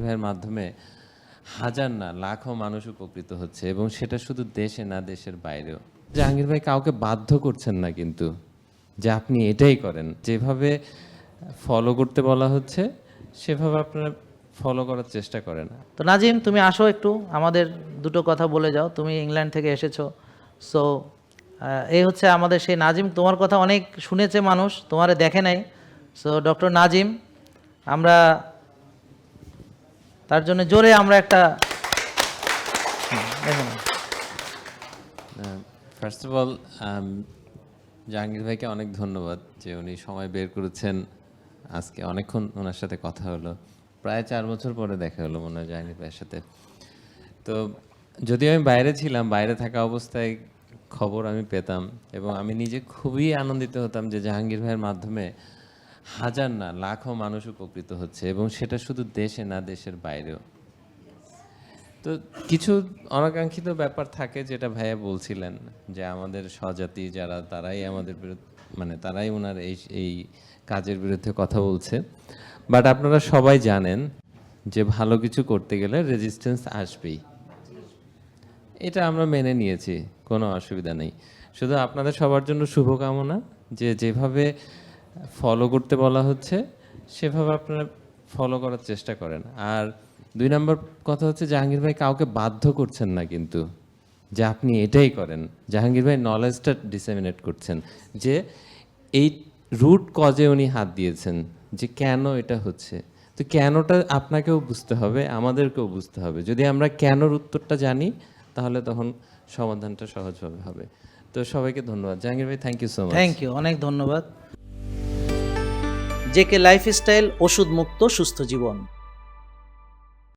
ভাইয়ের মাধ্যমে হাজার না লাখো মানুষ উপকৃত হচ্ছে, এবং সেটা শুধু দেশে না, দেশের বাইরেও। জাহাঙ্গীর ভাই কাউকে বাধ্য করছেন না কিন্তু, যে আপনি এটাই করেন। যেভাবে ফলো করতে বলা হচ্ছে সেভাবে আপনারা ফলো করার চেষ্টা করেন। তো নাজিম, তুমি আসো একটু, আমাদের দুটো কথা বলে যাও। তুমি ইংল্যান্ড থেকে এসেছো, সো এই হচ্ছে আমাদের সেই নাজিম। তোমার কথা অনেক শুনেছে মানুষ, তোমারে দেখে নাই। সো ডক্টর নাজিম, আমরা তার জন্য জোরে আমরা একটা দেখুন। ফার্স্ট অফ অল জাহাঙ্গীর ভাইকে অনেক ধন্যবাদ যে উনি সময় বের করেছেন। আজকে অনেকক্ষণ ওনার সাথে কথা হলো, প্রায় 4 বছর পরে দেখা হলো মনে হয় জাহাঙ্গীর ভাইয়ের সাথে। তো যদিও আমি বাইরে ছিলাম, বাইরে থাকা অবস্থায় খবর আমি পেতাম, এবং আমি নিজে খুবই আনন্দিত হতাম যে জাহাঙ্গীর ভাইয়ের মাধ্যমে হাজার না লাখো মানুষ উপকৃত হচ্ছে, এবং সেটা শুধু দেশে না, দেশের বাইরেও। তো কিছু অনাকাঙ্ক্ষিত ব্যাপার থাকে, যেটা ভাইয়া বলছিলেন যে আমাদের স্বজাতি যারা, তারাই আমাদের বিরুদ্ধে, মানে তারাই ওনার এই কাজের বিরুদ্ধে কথা বলছে। বাট আপনারা সবাই জানেন যে ভালো কিছু করতে গেলে রেজিস্ট্যান্স আসবেই, এটা আমরা মেনে নিয়েছি, কোনো অসুবিধা নেই। শুধু আপনাদের সবার জন্য শুভকামনা যে যেভাবে ফলো করতে বলা হচ্ছে সেভাবে আপনারা ফলো করার চেষ্টা করেন। আর 2 নম্বর কথা হচ্ছে, জাহাঙ্গীর ভাই কাউকে বাধ্য করছেন না কিন্তু, যে আপনি এটাই করেন। জাহাঙ্গীর ভাই নলেজটা ডিসেমিনেট করছেন, যে এই রুট কজে উনি হাত দিয়েছেন, যে কেন এটা হচ্ছে। তো কেনটা আপনাকেও বুঝতে হবে, আমাদেরকেও বুঝতে হবে। যদি আমরা কেনর উত্তরটা জানি, তাহলে তখন সমাধানটা সহজভাবে হবে। তো সবাইকে ধন্যবাদ। জাহাঙ্গীর ভাই, thank you so much. Thank you, অনেক ধন্যবাদ। জেকে লাইফস্টাইল, ওষুধ মুক্ত সুস্থ জীবন।